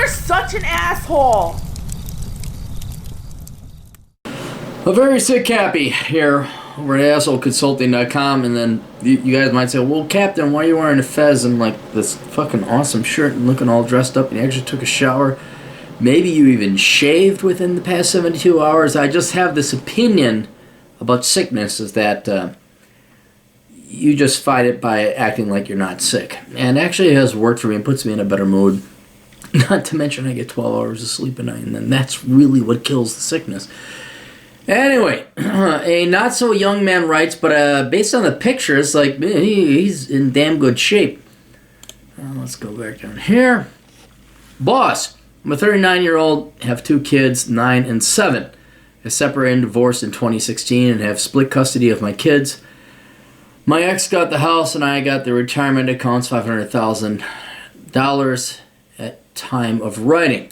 such an asshole. A very sick Cappy here over at assholeconsulting.com, and then you guys might say, well, Captain, why are you wearing a fez and like this fucking awesome shirt and looking all dressed up, and you actually took a shower? Maybe you even shaved within the past 72 hours. I just have this opinion about sickness, is that you just fight it by acting like you're not sick. And actually it has worked for me and puts me in a better mood. Not to mention I get 12 hours of sleep a night, and then that's really what kills the sickness. Anyway, a not-so-young man writes, but based on the pictures, like, he's in damn good shape. Let's go back down here. Boss, I'm a 39-year-old, have 2 kids, 9 and 7. I separated and divorced in 2016 and have split custody of my kids. My ex got the house and I got the retirement accounts, $500,000 at time of writing.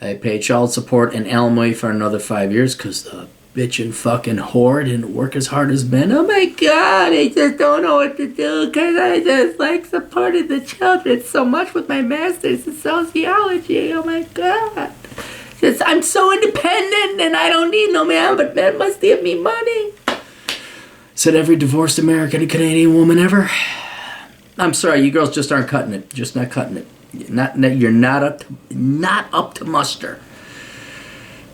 I paid child support and alimony for another 5 years because the bitchin' fucking whore didn't work as hard as men. Oh my God, I just don't know what to do because I just like supported the children so much with my master's in sociology. Oh my God. I'm so independent and I don't need no man, but men must give me money. Said every divorced American and Canadian woman ever. I'm sorry, you girls just aren't cutting it. Just not cutting it. You're not up to muster.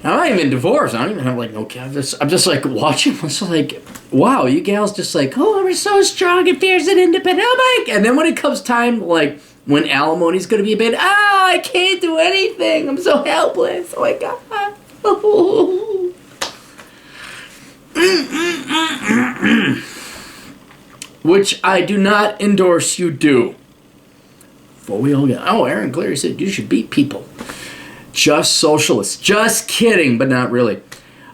I'm not even divorced. I don't even have like no kids. I'm just like watching. I'm just like, wow, you gals just like, oh, we're so strong and fierce and independent. Oh my! And then when it comes time, like when alimony's gonna be paid, oh, I can't do anything. I'm so helpless. Oh my God. Which I do not endorse you do. Before we all get, oh, Aaron Cleary said you should beat people. Just socialists. Just kidding, but not really.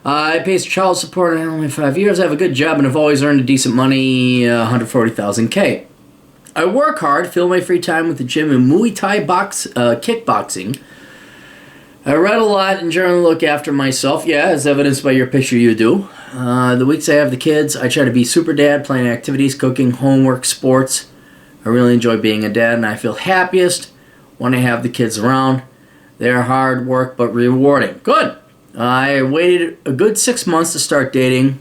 I pay child support in only 5 years. I have a good job and have always earned a decent money, $140,000 I work hard, fill my free time with the gym and Muay Thai kickboxing. I read a lot and generally look after myself. Yeah, as evidenced by your picture, you do. The weeks I have the kids, I try to be super dad, planning activities, cooking, homework, sports. I really enjoy being a dad, and I feel happiest when I have the kids around. They're hard work, but rewarding. Good. I waited a good 6 months to start dating.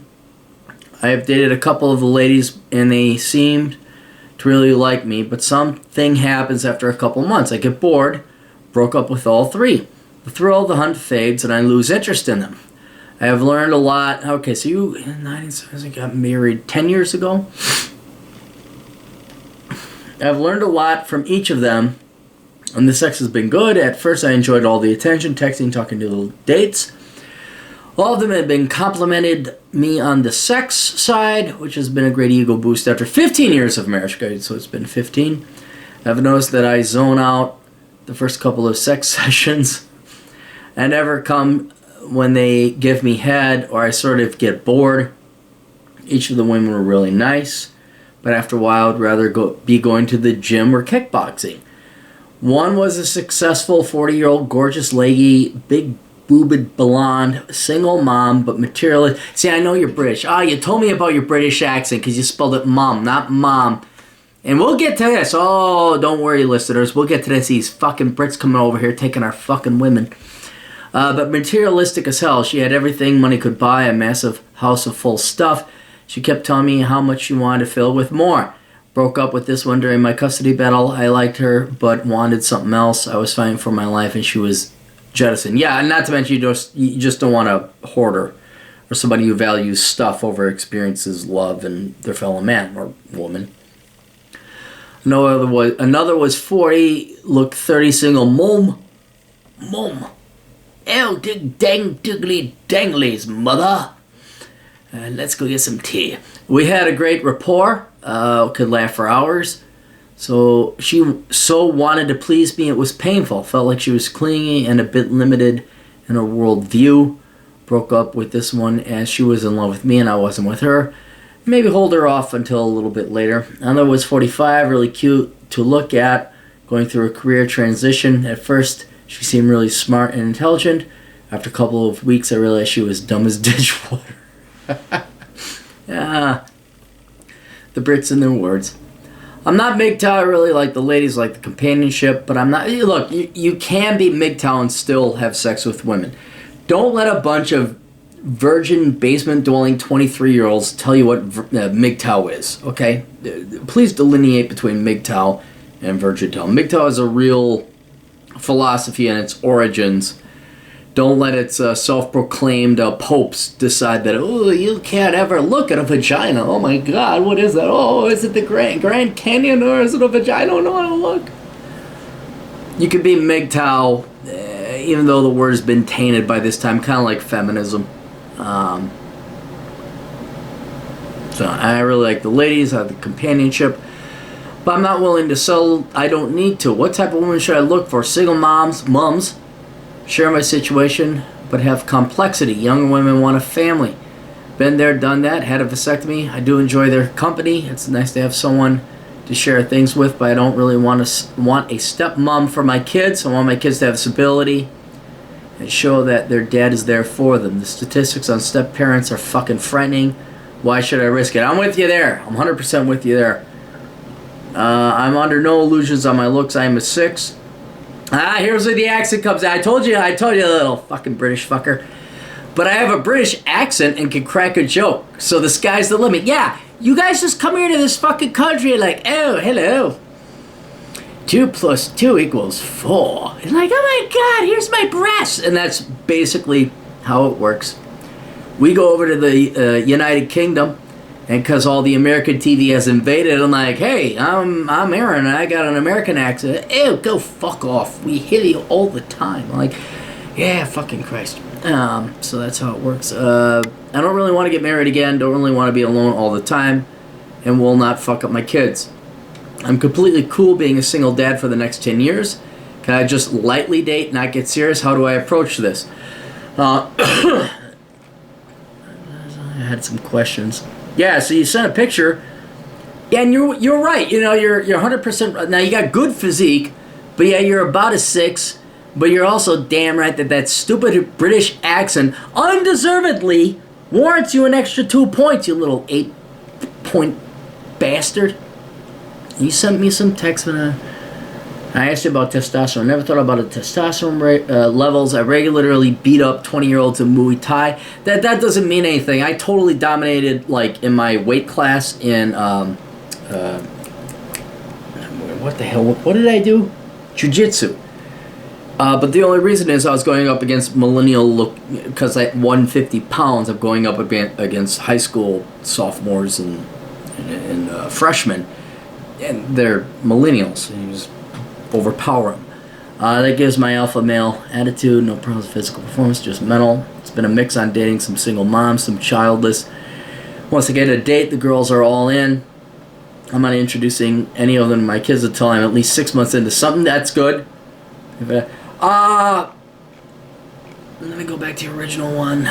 I have dated a couple of the ladies, and they seemed to really like me, but something happens after a couple months. I get bored, broke up with all 3. The thrill of the hunt fades, and I lose interest in them. I have learned a lot. Okay, so you, in 1970, got married 10 years ago? I've learned a lot from each of them, and the sex has been good. At first, I enjoyed all the attention, texting, talking to little dates. All of them have been complimented me on the sex side, which has been a great ego boost after 15 years of marriage. So it's been 15. I've noticed that I zone out the first couple of sex sessions. I never come when they give me head, or I sort of get bored. Each of the women were really nice, but after a while, I'd rather be going to the gym or kickboxing. One was a successful 40-year-old, gorgeous lady, big boobed blonde, single mom, but materialist. See, I know you're British. You told me about your British accent because you spelled it mom, not mom. And we'll get to this. Oh, don't worry, listeners. We'll get to this. These fucking Brits coming over here taking our fucking women. But materialistic as hell. She had everything money could buy, a massive house of full stuff. She kept telling me how much she wanted to fill with more. Broke up with this one during my custody battle. I liked her, but wanted something else. I was fighting for my life, and she was jettisoned. Yeah, and not to mention you just don't want a hoarder or somebody who values stuff over experiences, love, and their fellow man or woman. Another was 40, looked 30, single, mom. Oh, dang diggly danglies, mother. Let's go get some tea. We had a great rapport. Could laugh for hours. So she so wanted to please me, it was painful. Felt like she was clingy and a bit limited in her worldview. Broke up with this one as she was in love with me and I wasn't with her. Maybe hold her off until a little bit later. Another was 45, really cute to look at, going through a career transition. At first, she seemed really smart and intelligent. After a couple of weeks, I realized she was dumb as ditchwater. Yeah, the Brits and their words. I'm not MGTOW. I really like the ladies, like the companionship, but I'm not. Look, you can be MGTOW and still have sex with women. Don't let a bunch of virgin basement dwelling 23-year-olds tell you what MGTOW is. Okay, please delineate between MGTOW and virgintow. MGTOW is a real philosophy and its origins. Don't let its self-proclaimed popes decide that, oh, you can't ever look at a vagina. Oh my God, what is that? Oh, is it the Grand Canyon or is it a vagina? I don't know how to look. You could be MGTOW, even though the word has been tainted by this time, kind of like feminism. So I really like the ladies, I have the companionship, but I'm not willing to settle. I don't need to. What type of woman should I look for? Single mums. Share my situation, but have complexity. Younger women want a family. Been there, done that, had a vasectomy. I do enjoy their company. It's nice to have someone to share things with, but I don't really want a stepmom for my kids. I want my kids to have stability and show that their dad is there for them. The statistics on step parents are fucking frightening. Why should I risk it? I'm with you there. I'm 100% with you there. I'm under no illusions on my looks. I am a 6. Here's where the accent comes out. I told you, little fucking British fucker. But I have a British accent and can crack a joke. So the sky's the limit. Yeah, you guys just come here to this fucking country like, oh, hello. 2 + 2 = 4. And like, oh my God, here's my breasts. And that's basically how it works. We go over to the United Kingdom, and because all the American TV has invaded, I'm like, hey, I'm Aaron, and I got an American accent. Ew, go fuck off. We hear you all the time. I'm like, yeah, fucking Christ. So that's how it works. I don't really want to get married again. Don't really want to be alone all the time, and will not fuck up my kids. I'm completely cool being a single dad for the next 10 years. Can I just lightly date, not get serious? How do I approach this? I had some questions. Yeah, so you sent a picture. Yeah, and you're right. You know, you're 100%. Now you got good physique, but yeah, you're about a 6. But you're also damn right that stupid British accent undeservedly warrants you an extra 2 points. You little 8-point bastard. You sent me some text when I asked you about testosterone. I never thought about the testosterone levels. I regularly beat up 20-year-olds in Muay Thai. That doesn't mean anything. I totally dominated, like, in my weight class in, what the hell? What did I do? Jiu-jitsu. But the only reason is I was going up against millennial because at 150 pounds, I'm going up against high school sophomores and freshmen. And they're millennials. And you just overpower them. That gives my alpha male attitude. No problems with physical performance, just mental. It's been a mix on dating some single moms, some childless. Once I get a date, the girls are all in. I'm not introducing any of them to my kids until I'm at least 6 months into something. That's good. Let me go back to the original one.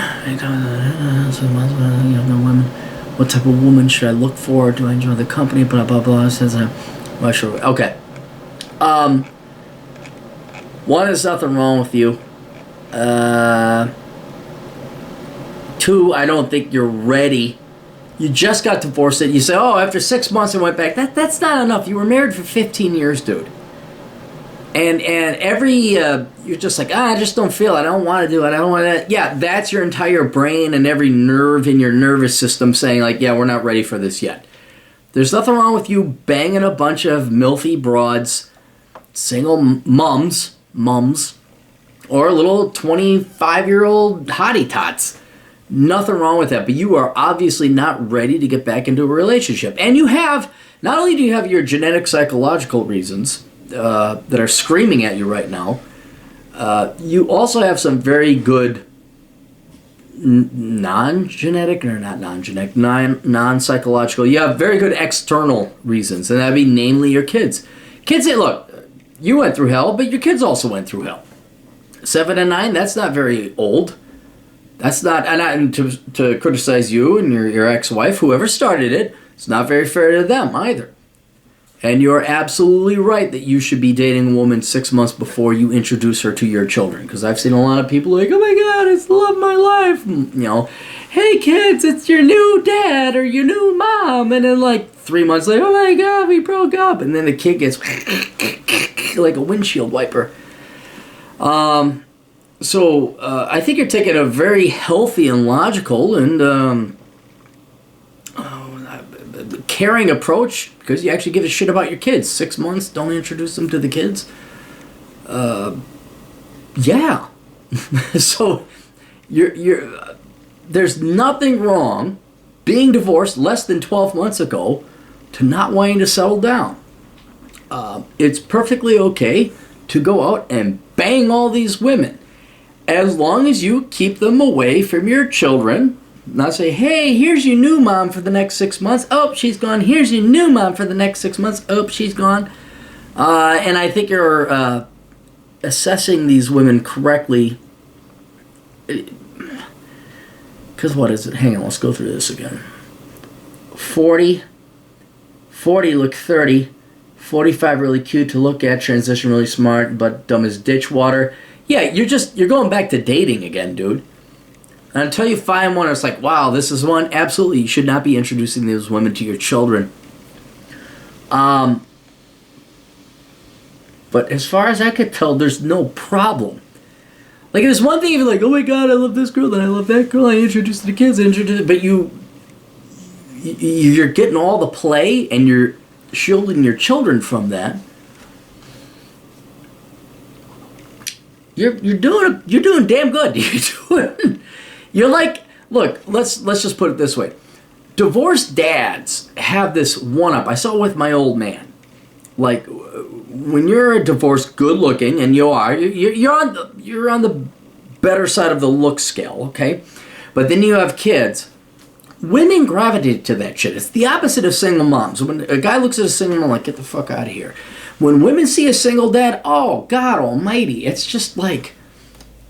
What type of woman should I look for? Do I enjoy the company? Blah, blah, blah. Says well, sure. Okay. 1, there's nothing wrong with you. 2, I don't think you're ready. You just got divorced. You say, oh, after 6 months I went back. That's not enough. You were married for 15 years, dude. And you're just like, I just don't feel it. I don't want to do it. I don't want that. Yeah, that's your entire brain and every nerve in your nervous system saying, like, yeah, we're not ready for this yet. There's nothing wrong with you banging a bunch of milfy broads, single mums, or little 25-year-old hottie tots. Nothing wrong with that. But you are obviously not ready to get back into a relationship. And you have, not only do you have your genetic psychological reasons, that are screaming at you right now. You also have some very good non-psychological. You have very good external reasons, and that'd be namely your kids. Kids, look, you went through hell, but your kids also went through hell. 7 and 9, that's not very old. That's not, and to criticize you and your ex-wife, whoever started it, it's not very fair to them either. And you're absolutely right that you should be dating a woman 6 months before you introduce her to your children. Because I've seen a lot of people like, oh my God, it's the love of my life. hey kids, it's your new dad or your new mom. And then like 3 months later, oh my God, we broke up. And then the kid gets like a windshield wiper. So I think you're taking a very healthy and logical and caring approach because you actually give a shit about your kids. 6 months, don't introduce them to the kids. Yeah. So you're there's nothing wrong being divorced less than 12 months ago to not wanting to settle down. It's perfectly okay to go out and bang all these women as long as you keep them away from your children. Not say, hey, here's your new mom for the next 6 months. Oh, she's gone. Here's your new mom for the next 6 months. Oh, she's gone. And I think you're assessing these women correctly. Because what is it? Hang on, let's go through this again. 40 look 30. 45 really cute to look at. Transition really smart, but dumb as ditch water. Yeah, you're going back to dating again, dude. And until you find one, it's like, wow, this is one. Absolutely, you should not be introducing these women to your children. But as far as I could tell, there's no problem. Like, there's one thing if you're like, oh my God, I love this girl, and I love that girl, I introduced the kids, but you're getting all the play, and you're shielding your children from that. You're doing damn good. You're like, look, let's just put it this way. Divorced dads have this one-up. I saw it with my old man. Like, when you're a divorced, good-looking, and you're on the better side of the look scale, okay? But then you have kids. Women gravitate to that shit. It's the opposite of single moms. When a guy looks at a single mom, like, get the fuck out of here. When women see a single dad, oh, God almighty. It's just like,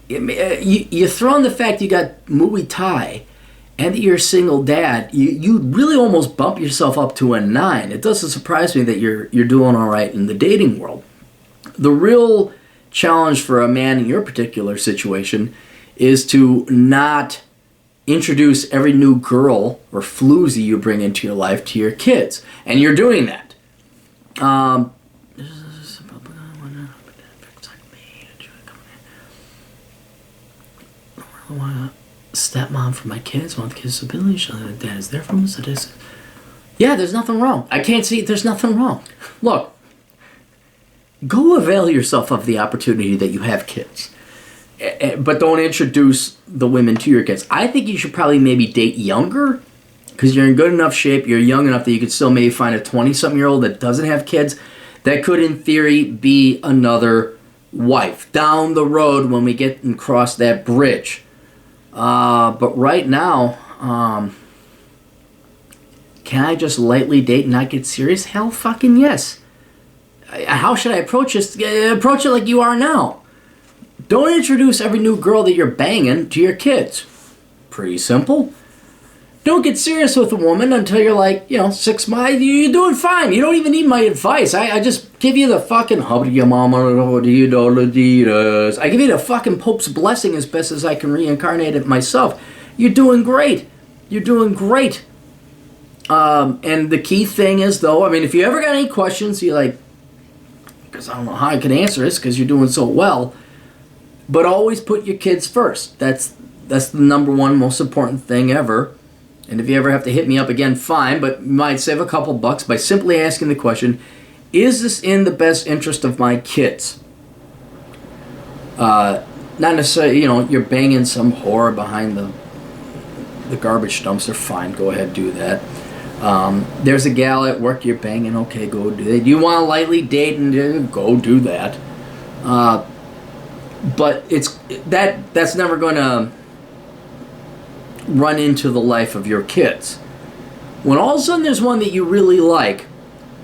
you throw in the fact you got Muay Thai and that you're a single dad, you really almost bump yourself up to a 9. It doesn't surprise me that you're doing all right in the dating world. The real challenge for a man in your particular situation is to not introduce every new girl or floozy you bring into your life to your kids. And you're doing that. I want a stepmom for my kids. I want the kids' ability. Dad is there for them. Yeah, there's nothing wrong. I can't see. There's nothing wrong. Look, go avail yourself of the opportunity that you have kids. But don't introduce the women to your kids. I think you should probably maybe date younger because you're in good enough shape. You're young enough that you could still maybe find a 20-something-year-old that doesn't have kids that could, in theory, be another wife down the road when we get and cross that bridge. But right now, can I just lightly date and not get serious? Hell fucking yes. How should I approach this? Approach it like you are now. Don't introduce every new girl that you're banging to your kids. Pretty simple. Don't get serious with a woman until you're like, 6 months. You're doing fine. You don't even need my advice. I just give you the fucking I give you the fucking Pope's blessing as best as I can reincarnate it myself. You're doing great. You're doing great. And the key thing is, though, I mean, if you ever got any questions, you're like, because I don't know how I can answer this because you're doing so well. But always put your kids first. That's the number one most important thing ever. And if you ever have to hit me up again, fine. But you might save a couple bucks by simply asking the question, is this in the best interest of my kids? Not necessarily, you're banging some whore behind the garbage dumpster. Fine, go ahead, do that. There's a gal at work you're banging. Okay, go do that. You want to lightly date and go do that. But that's never going to run into the life of your kids. When all of a sudden there's one that you really like,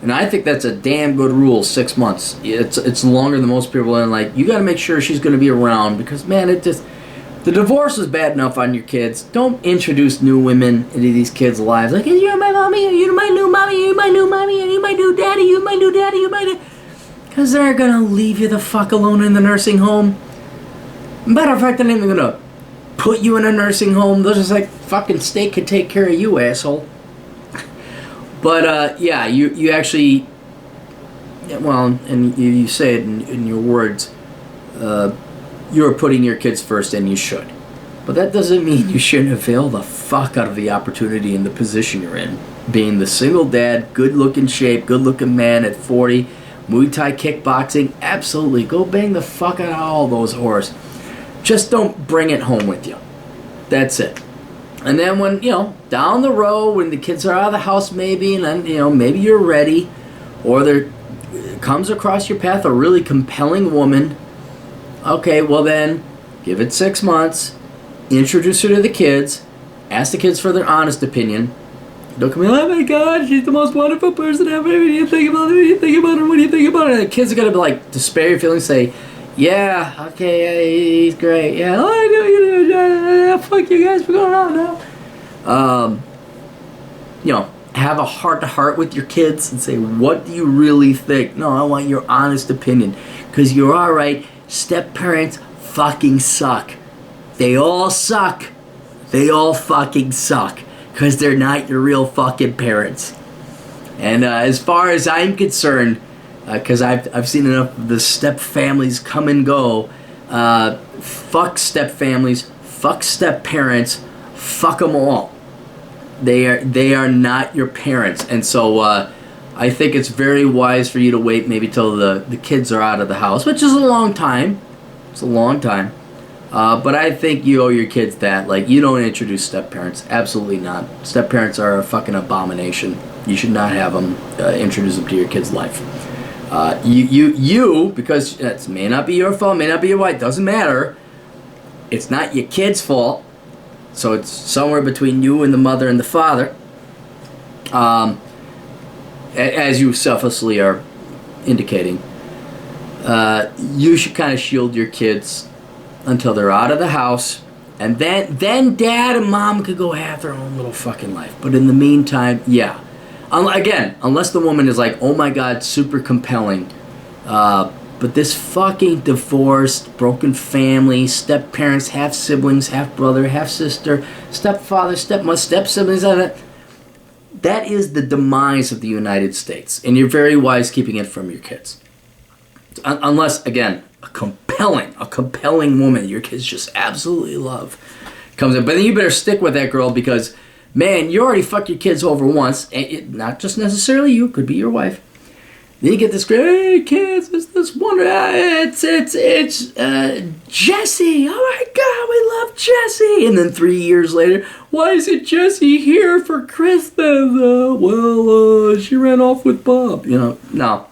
and I think that's a damn good rule, 6 months. It's longer than most people, and like, you got to make sure she's going to be around because, man, the divorce is bad enough on your kids. Don't introduce new women into these kids' lives. Like, you're my mommy, you're my new mommy, you're my new mommy, and you're my new daddy, you're my new daddy, you're my new... Because they're going to leave you the fuck alone in the nursing home. Matter of fact, they're not even going to put you in a nursing home. They're just like, fucking state can take care of you, asshole. But, yeah, you actually, well, and you say it in your words, you're putting your kids first, and you should. But that doesn't mean you shouldn't avail the fuck out of the opportunity and the position you're in. Being the single dad, good-looking shape, good-looking man at 40, Muay Thai kickboxing, absolutely. Go bang the fuck out of all those whores. Just don't bring it home with you. That's it. And then when, down the road, when the kids are out of the house maybe, and then, maybe you're ready, or there comes across your path a really compelling woman, okay, well then, give it 6 months, introduce her to the kids, ask the kids for their honest opinion. Don't come in, oh my god, she's the most wonderful person ever, what do you think about her, what do you think about her, what do you think about her? And the kids are going to be like, despair your feelings, say, yeah, okay, yeah, he's great, yeah, oh, I know, fuck you guys, we're going on now. Have a heart-to-heart with your kids and say, what do you really think? No, I want your honest opinion. Because you're alright, step-parents fucking suck. They all suck. They all fucking suck. Because they're not your real fucking parents. And as far as I'm concerned, because I've seen enough of the step families come and go, fuck step families, fuck step parents, fuck them all. They are not your parents. And so I think it's very wise for you to wait maybe till the kids are out of the house, which is a long time. It's a long time. But I think you owe your kids that. Like, you don't introduce step-parents. Absolutely not. Step-parents are a fucking abomination. You should not have them introduce them to your kid's life. Because it may not be your fault, may not be your wife, doesn't matter. It's not your kid's fault. So it's somewhere between you and the mother and the father. As you selflessly are indicating. You should kind of shield your kids until they're out of the house, and then dad and mom could go have their own little fucking life. But in the meantime, yeah. Again, unless the woman is like, oh my god, super compelling. But this fucking divorced, broken family, step-parents, half-siblings, half-brother, half-sister, stepfather, stepmother, step-siblings, that is the demise of the United States. And you're very wise keeping it from your kids. Unless, again, a compelling woman your kids just absolutely love comes in. But then you better stick with that girl because, man, you already fucked your kids over once. And not just necessarily you, could be your wife. Then you get this great, hey kids, it's this wonder, it's Jesse. Oh my God, we love Jesse. And then 3 years later, why isn't Jesse here for Christmas? She ran off with Bob. No.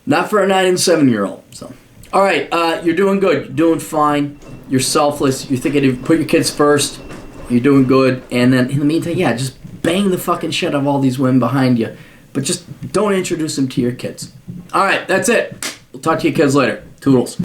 Not for a 9 and 7-year-old. So, all right, you're doing good. You're doing fine. You're selfless. You're thinking of put your kids first. You're doing good. And then in the meantime, yeah, just bang the fucking shit out of all these women behind you. But just don't introduce them to your kids. All right, that's it. We'll talk to you kids later. Toodles.